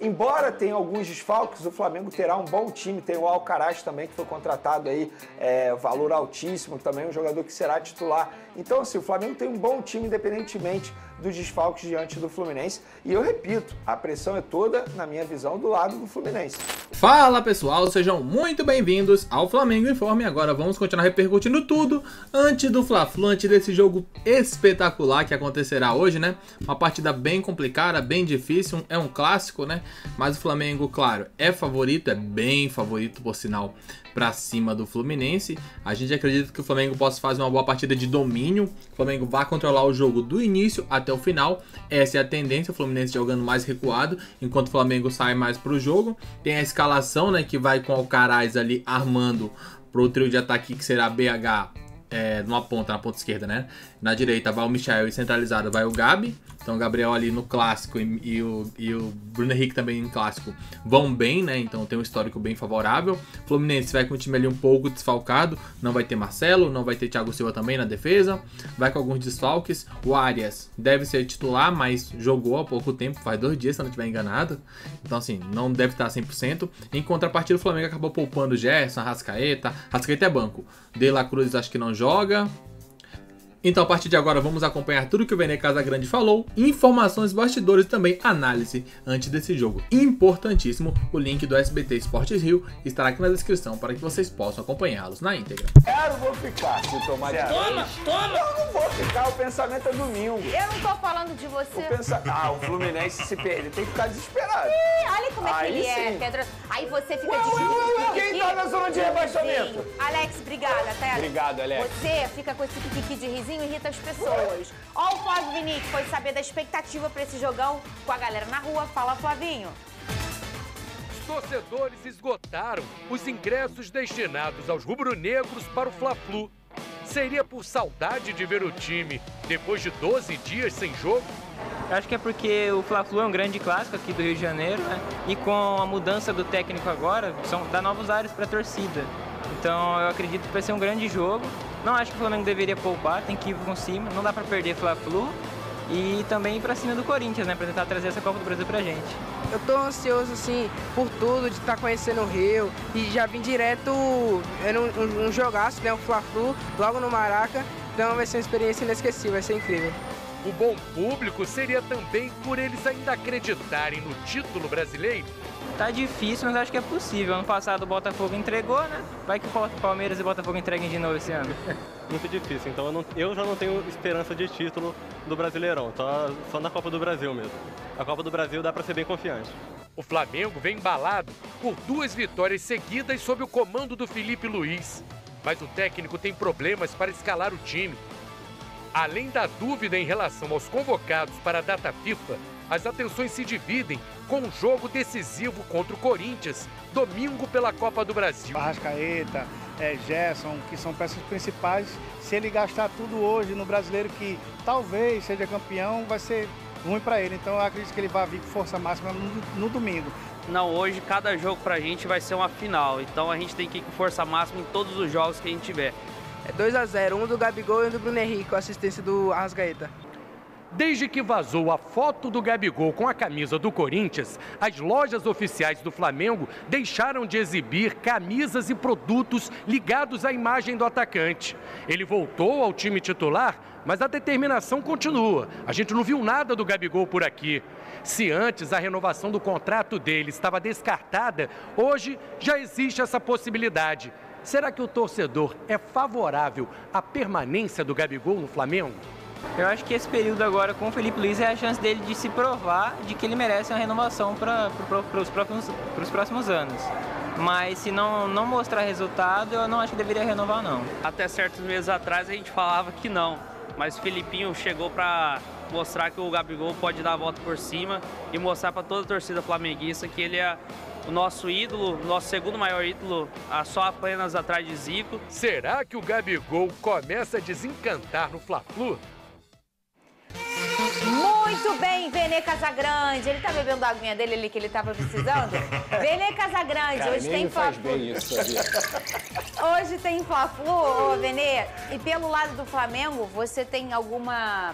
embora tenha alguns desfalques, o Flamengo terá um bom time, tem o Alcaraz também, que foi contratado aí, valor altíssimo, também um jogador que será titular. Então, assim, o Flamengo tem um bom time, independentemente dos desfalques diante do Fluminense. E eu repito, a pressão é toda, na minha visão, do lado do Fluminense. Fala pessoal, sejam muito bem-vindos ao Flamengo Informe. Agora vamos continuar repercutindo tudo antes do Fla-Flu, antes desse jogo espetacular que acontecerá hoje, né? Uma partida bem complicada, bem difícil, é um clássico, né? Mas o Flamengo, claro, é favorito, é bem favorito, por sinal, para cima do Fluminense. A gente acredita que o Flamengo possa fazer uma boa partida de domínio. O Flamengo vai controlar o jogo do início até o final. Essa é a tendência, o Fluminense jogando mais recuado, enquanto o Flamengo sai mais pro jogo. Tem a escalação, né, que vai com o Alcaraz ali armando pro trio de ataque, que será BH na ponta esquerda, né? Na direita vai o Michael e centralizado vai o Gabi. Então o Gabriel ali no clássico e o Bruno Henrique também em clássico vão bem, né? Então tem um histórico bem favorável. O Fluminense vai com o time ali um pouco desfalcado. Não vai ter Marcelo, não vai ter Thiago Silva também na defesa. Vai com alguns desfalques. O Arias deve ser titular, mas jogou há pouco tempo, faz 2 dias, se eu não estiver enganado. Então assim, não deve estar 100%. Em contrapartida, o Flamengo acabou poupando o Gerson, Arrascaeta. Arrascaeta é banco. De La Cruz acho que não joga. Então, a partir de agora, vamos acompanhar tudo que o Vene Casagrande falou, informações, bastidores e também análise antes desse jogo importantíssimo. O link do SBT Esportes Rio estará aqui na descrição para que vocês possam acompanhá-los na íntegra. Eu vou ficar, se tomar de Toma! Eu não vou ficar, o pensamento é domingo. Eu não tô falando de você. O Fluminense se perde, tem que ficar desesperado. Olha como é que Aí ele é, sim. Pedro. Aí você fica Quem tá na zona de rebaixamento? Alex, obrigada, até. Obrigado, Alex. Você fica com esse pique de risinho e irrita as pessoas. Ó, o Flávio Vinicius foi saber da expectativa pra esse jogão com a galera na rua. Fala, Flavinho. Os torcedores esgotaram os ingressos destinados aos rubro-negros para o Fla-Flu. Seria por saudade de ver o time depois de 12 dias sem jogo? Eu acho que é porque o Fla-Flu é um grande clássico aqui do Rio de Janeiro, né? E com a mudança do técnico agora, dá novos ares para a torcida. Então eu acredito que vai ser um grande jogo. Não acho que o Flamengo deveria poupar, tem que ir com cima, não dá para perder Fla-Flu. E também ir pra cima do Corinthians, né? Pra tentar trazer essa Copa do Brasil pra gente. Eu tô ansioso, assim, por tudo, de estar conhecendo o Rio. E já vim direto um jogaço, né? O Fla-Flu, logo no Maraca. Então vai ser uma experiência inesquecível, vai ser incrível. O bom público seria também por eles ainda acreditarem no título brasileiro? Tá difícil, mas acho que é possível. Ano passado o Botafogo entregou, né? Vai que o Palmeiras e o Botafogo entreguem de novo esse ano. Muito difícil, então eu já não tenho esperança de título do Brasileirão, só na Copa do Brasil mesmo. A Copa do Brasil dá para ser bem confiante. O Flamengo vem embalado por 2 vitórias seguidas sob o comando do Felipe Luiz. Mas o técnico tem problemas para escalar o time. Além da dúvida em relação aos convocados para a data FIFA, as atenções se dividem com um jogo decisivo contra o Corinthians, domingo pela Copa do Brasil. Arrascaeta, Gerson, que são peças principais. Se ele gastar tudo hoje no Brasileiro, que talvez seja campeão, vai ser ruim para ele. Então eu acredito que ele vai vir com força máxima no domingo. Não, hoje cada jogo pra gente vai ser uma final. Então a gente tem que ir com força máxima em todos os jogos que a gente tiver. É 2-0, um do Gabigol e um do Bruno Henrique, com assistência do Arrascaeta. Desde que vazou a foto do Gabigol com a camisa do Corinthians, as lojas oficiais do Flamengo deixaram de exibir camisas e produtos ligados à imagem do atacante. Ele voltou ao time titular, mas a determinação continua. A gente não viu nada do Gabigol por aqui. Se antes a renovação do contrato dele estava descartada, hoje já existe essa possibilidade. Será que o torcedor é favorável à permanência do Gabigol no Flamengo? Eu acho que esse período agora com o Felipe Luiz é a chance dele de se provar de que ele merece uma renovação para os próximos anos. Mas se não mostrar resultado, eu não acho que deveria renovar, não. Até certos meses atrás a gente falava que não, mas o Felipinho chegou para mostrar que o Gabigol pode dar a volta por cima e mostrar para toda a torcida flamenguista que ele é o nosso ídolo, nosso segundo maior ídolo, só apenas atrás de Zico. Será que o Gabigol começa a desencantar no Fla-Flu? Muito bem, Vene Casagrande. Ele tá bebendo a aguinha dele ali que ele tava precisando? Vene Casagrande, Cara, hoje tem Fla-Flu. Hoje tem Fla-Flu, ô Vene. E pelo lado do Flamengo, você tem alguma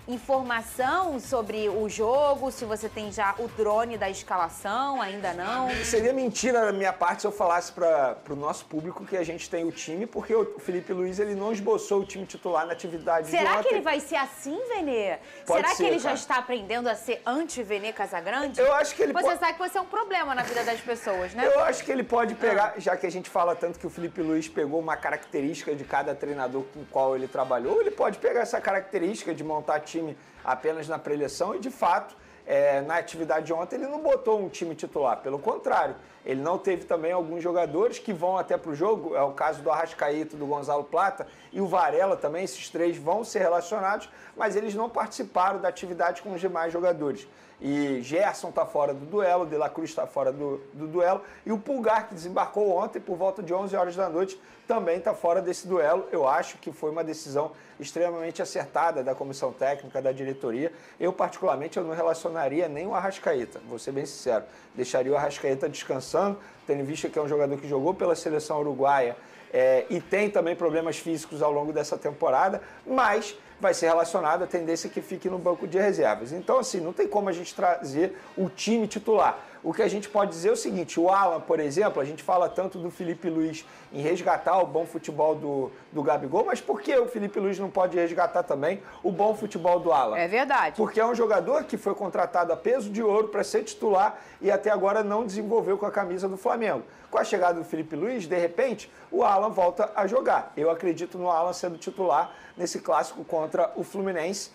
informação sobre o jogo, se você tem já o drone da escalação, ainda não? Seria mentira da minha parte se eu falasse para o nosso público que a gente tem o time, porque o Felipe Luiz ele não esboçou o time titular na atividade de ontem. Será que ele vai ser assim, Vene? Será que ele já está aprendendo a ser anti-Vene Casagrande? Eu acho que ele Você sabe que você é um problema na vida das pessoas, né? Eu acho que ele pode pegar, já que a gente fala tanto que o Felipe Luiz pegou uma característica de cada treinador com o qual ele trabalhou, ele pode pegar essa característica de montar time apenas na preleção e, de fato, na atividade de ontem ele não botou um time titular, pelo contrário, ele não teve também alguns jogadores que vão até para o jogo, é o caso do Arrascaeta, do Gonzalo Plata e o Varela também, esses três vão ser relacionados, mas eles não participaram da atividade com os demais jogadores. E Gerson está fora do duelo, De La Cruz está fora do duelo e o Pulgar, que desembarcou ontem por volta de 11 horas da noite, também está fora desse duelo. Eu acho que foi uma decisão extremamente acertada da comissão técnica, da diretoria. Eu, particularmente, eu não relacionaria nem o Arrascaeta, vou ser bem sincero. Deixaria o Arrascaeta descansando, tendo visto que é um jogador que jogou pela seleção uruguaia e tem também problemas físicos ao longo dessa temporada, mas vai ser relacionado, a tendência é que fique no banco de reservas. Então, assim, não tem como a gente trazer o time titular. O que a gente pode dizer é o seguinte, o Alan, por exemplo, a gente fala tanto do Felipe Luiz em resgatar o bom futebol do Gabigol, mas por que o Felipe Luiz não pode resgatar também o bom futebol do Alan? É verdade. Porque é um jogador que foi contratado a peso de ouro para ser titular e até agora não desenvolveu com a camisa do Flamengo. Com a chegada do Felipe Luiz, de repente, o Alan volta a jogar. Eu acredito no Alan sendo titular nesse clássico contra o Fluminense.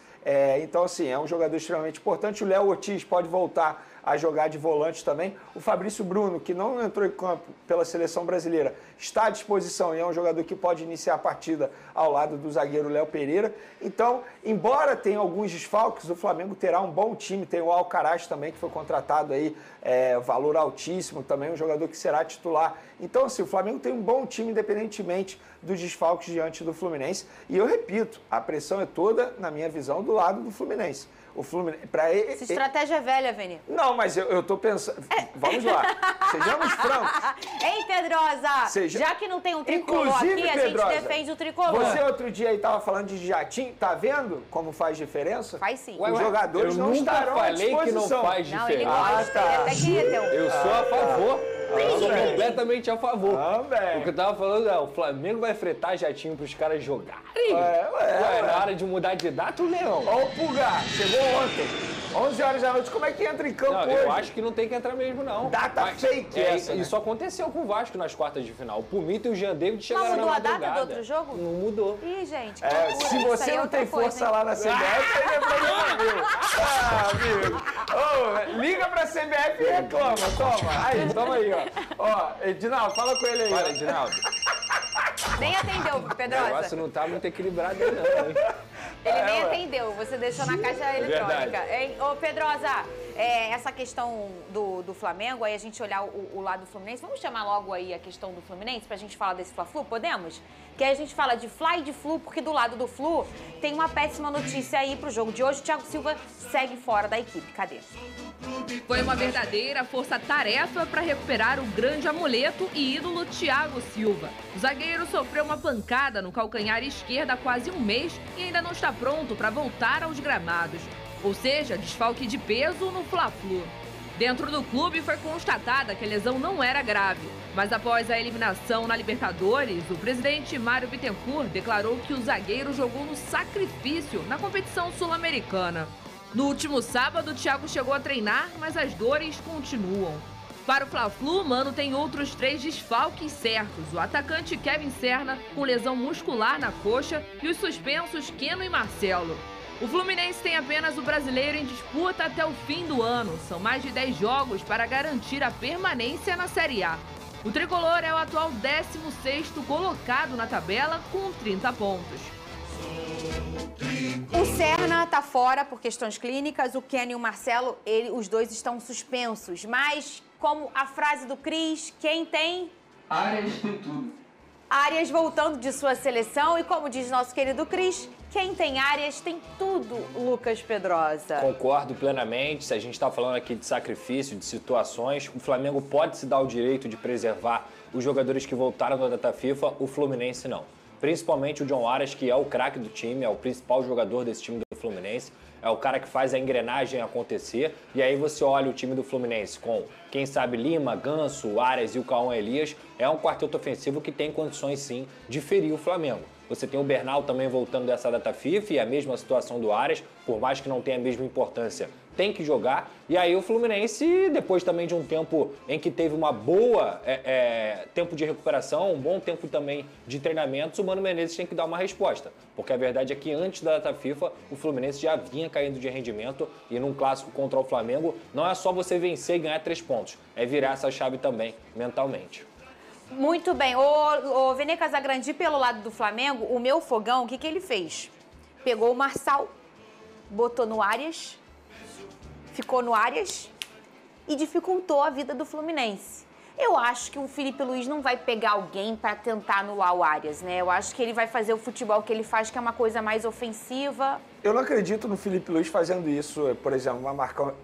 Então, assim, é um jogador extremamente importante. O Léo Ortiz pode voltar a jogar de volante também. O Fabrício Bruno, que não entrou em campo pela seleção brasileira, está à disposição e é um jogador que pode iniciar a partida ao lado do zagueiro Léo Pereira. Então, embora tenha alguns desfalques, o Flamengo terá um bom time. Tem o Alcaraz também, que foi contratado aí, valor altíssimo também, um jogador que será titular. Então, assim, o Flamengo tem um bom time, independentemente dos desfalques diante do Fluminense. E eu repito, a pressão é toda, na minha visão, do lado do Fluminense. O Fluminense, essa estratégia é velha, Vene. Não, mas eu tô pensando... Vamos lá, sejamos francos. Ei, Pedrosa, já que não tem um tricolor inclusive, aqui, Pedrosa, a gente defende o tricolor. Você outro dia aí tava falando de jatinho, tá vendo como faz diferença? Faz sim. Os jogadores não estarão à disposição. Eu nunca falei que não faz diferença. Não, ele gosta, ele até queria ter um. Eu sou a favor. Eu sou velho. completamente a favor. Velho. O que eu tava falando é, o Flamengo vai fretar jatinho pros caras jogarem. Ué. Na hora de mudar de data, o Leão. Ó o Pulgar, chegou ontem, 11 horas da noite, como é que entra em campo Não, hoje? eu acho que não tem que entrar mesmo, não. Data fake essa, né? Isso aconteceu com o Vasco nas quartas de final. O Pumito e o Jean David chegaram na Não mudou a madrugada. data do outro jogo? Não mudou. Ih, gente, que loucura. Se Isso você aí é não outra tem coisa, força hein? lá na CBF, aí é problema meu. Amigo. Liga pra CBF e reclama, toma. Aí, toma aí, ó. Edinaldo, fala com ele aí. Fala, Edinaldo. Nem atendeu, O Pedrosa. negócio não tá muito equilibrado aí, não, hein? Ele nem atendeu, você deixou na caixa eletrônica. Hein? Ô, Pedrosa, essa questão do Flamengo, aí a gente olhar o lado do Fluminense, vamos chamar logo aí a questão do Fluminense pra gente falar desse Fla-Flu, podemos? Que aí a gente fala de Fla e de Flu, porque do lado do Flu tem uma péssima notícia aí pro jogo de hoje. O Thiago Silva segue fora da equipe. Cadê? Foi uma verdadeira força-tarefa para recuperar o grande amuleto e ídolo Thiago Silva. O zagueiro sofreu uma pancada no calcanhar esquerdo há quase um mês e ainda não está pronto para voltar aos gramados. Ou seja, desfalque de peso no Fla-Flu. Dentro do clube foi constatada que a lesão não era grave, mas após a eliminação na Libertadores, o presidente Mário Bittencourt declarou que o zagueiro jogou no sacrifício na competição sul-americana. No último sábado, o Thiago chegou a treinar, mas as dores continuam. Para o Fla-Flu, o Mano tem outros 3 desfalques certos. O atacante Kevin Serna, com lesão muscular na coxa, e os suspensos Keno e Marcelo. O Fluminense tem apenas o brasileiro em disputa até o fim do ano. São mais de 10 jogos para garantir a permanência na Série A. O tricolor é o atual 16º colocado na tabela com 30 pontos. O Serna tá fora por questões clínicas, o Keno e o Marcelo, os dois estão suspensos. Mas, como a frase do Cris, quem tem... Arias tem tudo. Arias voltando de sua seleção e, como diz nosso querido Cris, quem tem Arias tem tudo, Lucas Pedrosa. Concordo plenamente. Se a gente está falando aqui de sacrifício, de situações, o Flamengo pode se dar o direito de preservar os jogadores que voltaram da data FIFA, o Fluminense não. Principalmente o John Arias, que é o craque do time, é o principal jogador desse time do Fluminense. É o cara que faz a engrenagem acontecer. E aí você olha o time do Fluminense com, quem sabe, Lima, Ganso, Arias e o Cauã Elias. É um quarteto ofensivo que tem condições, sim, de ferir o Flamengo. Você tem o Bernal também voltando dessa data FIFA e a mesma situação do Arias, por mais que não tenha a mesma importância, tem que jogar. E aí o Fluminense, depois também de um tempo em que teve uma boa tempo de recuperação, um bom tempo também de treinamentos, o Mano Menezes tem que dar uma resposta. Porque a verdade é que antes da data FIFA, o Fluminense já vinha caindo de rendimento e num clássico contra o Flamengo, não é só você vencer e ganhar 3 pontos, é virar essa chave também mentalmente. Muito bem. O Vene Casagrande, pelo lado do Flamengo, o meu fogão, o que ele fez? Pegou o Marçal, botou no Arias, ficou no Arias e dificultou a vida do Fluminense. Eu acho que o Felipe Luiz não vai pegar alguém para tentar anular o Arias, né? Eu acho que ele vai fazer o futebol que ele faz, que é uma coisa mais ofensiva. Eu não acredito no Felipe Luiz fazendo isso, por exemplo,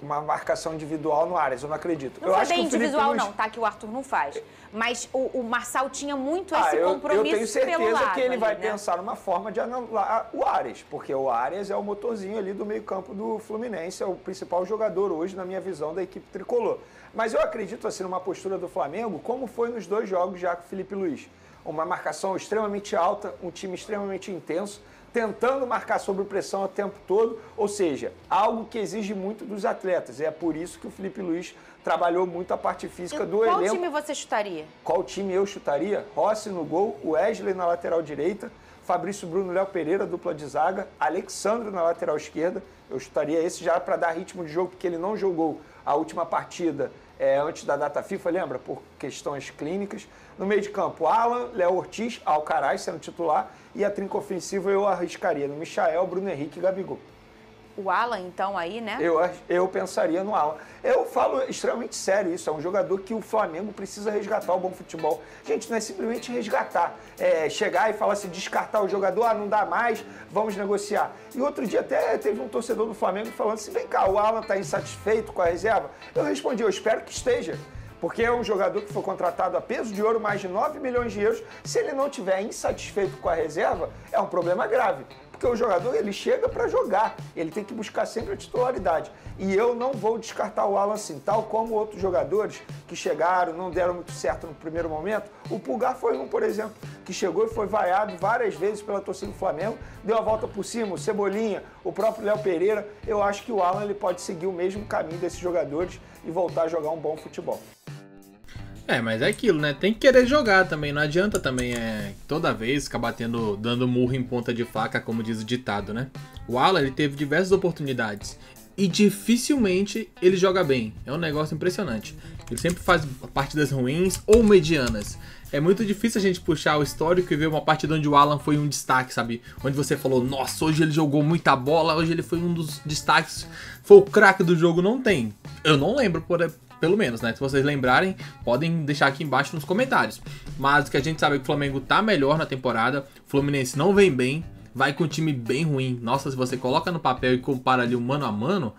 uma marcação individual no Arias. Eu não acredito. Não foi bem individual, não, tá? Que o Arthur não faz. Mas o Marçal tinha muito esse compromisso pelo lado. Eu tenho certeza que ele vai pensar numa forma de anular o Arias, porque o Arias é o motorzinho ali do meio-campo do Fluminense, é o principal jogador hoje, na minha visão, da equipe tricolor. Mas eu acredito assim numa postura do Flamengo, como foi nos 2 jogos já com o Felipe Luiz. Uma marcação extremamente alta, um time extremamente intenso, tentando marcar sob pressão o tempo todo, ou seja, algo que exige muito dos atletas. E é por isso que o Felipe Luiz trabalhou muito a parte física do elenco. Qual time você chutaria? Qual time eu chutaria? Rossi no gol, Wesley na lateral direita, Fabrício Bruno, Léo Pereira, dupla de zaga, Alexandre na lateral esquerda. Eu chutaria esse já para dar ritmo de jogo, porque ele não jogou a última partida antes da data FIFA, lembra? Por questões clínicas. No meio de campo, Alan, Léo Ortiz, Alcaraz sendo titular. E a trinca ofensiva eu arriscaria no Michael, Bruno Henrique e Gabigol. O Alan, então, aí, né? Eu pensaria no Alan. Eu falo extremamente sério isso. É um jogador que o Flamengo precisa resgatar o bom futebol. Gente, não é simplesmente resgatar. Chegar e falar assim, descartar o jogador, não dá mais, vamos negociar. E outro dia até teve um torcedor do Flamengo falando assim, vem cá, o Alan está insatisfeito com a reserva? Eu respondi, eu espero que esteja. Porque é um jogador que foi contratado a peso de ouro, mais de 9 milhões de euros. Se ele não estiver insatisfeito com a reserva, é um problema grave. Porque o jogador, ele chega para jogar, ele tem que buscar sempre a titularidade. E eu não vou descartar o Alan assim, tal como outros jogadores que chegaram, não deram muito certo no primeiro momento. O Pulgar foi um, por exemplo, que chegou e foi vaiado várias vezes pela torcida do Flamengo, deu a volta por cima, o Cebolinha, o próprio Léo Pereira. Eu acho que o Alan ele pode seguir o mesmo caminho desses jogadores e voltar a jogar um bom futebol. Mas é aquilo, né? Tem que querer jogar também. Não adianta também toda vez ficar dando murro em ponta de faca, como diz o ditado, né? O Alan, ele teve diversas oportunidades e dificilmente ele joga bem. É um negócio impressionante. Ele sempre faz partidas ruins ou medianas. É muito difícil a gente puxar o histórico e ver uma partida onde o Alan foi um destaque, sabe? Onde você falou, nossa, hoje ele jogou muita bola, hoje ele foi um dos destaques, foi o craque do jogo. Não tem. Eu não lembro, pelo menos, né? Se vocês lembrarem, podem deixar aqui embaixo nos comentários. Mas o que a gente sabe é que o Flamengo tá melhor na temporada, o Fluminense não vem bem, vai com um time bem ruim. Nossa, se você coloca no papel e compara ali o mano a mano,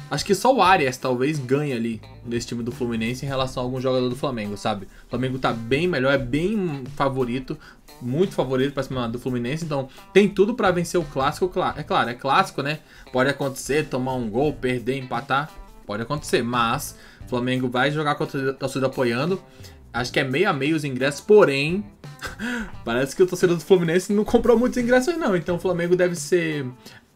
acho que só o Arias talvez ganhe ali nesse time do Fluminense em relação a algum jogador do Flamengo, sabe? O Flamengo tá bem melhor, é bem favorito, muito favorito pra cima do Fluminense, então tem tudo pra vencer o clássico. É claro, é clássico, né? Pode acontecer, tomar um gol, perder, empatar, pode acontecer, mas o Flamengo vai jogar com a torcida apoiando. Acho que é meio a meio os ingressos, porém, parece que o torcedor do Fluminense não comprou muitos ingressos não, então o Flamengo deve ser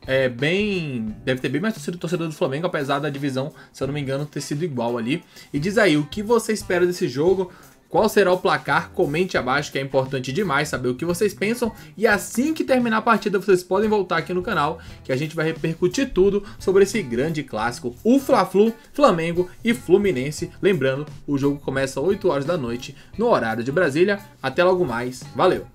deve ter bem mais torcedor do Flamengo, apesar da divisão, se eu não me engano, ter sido igual ali. E diz aí, o que você espera desse jogo? Qual será o placar? Comente abaixo, que é importante demais saber o que vocês pensam. E assim que terminar a partida, vocês podem voltar aqui no canal, que a gente vai repercutir tudo sobre esse grande clássico, o Fla-Flu, Flamengo e Fluminense. Lembrando, o jogo começa às 8 horas da noite, no horário de Brasília. Até logo mais, valeu!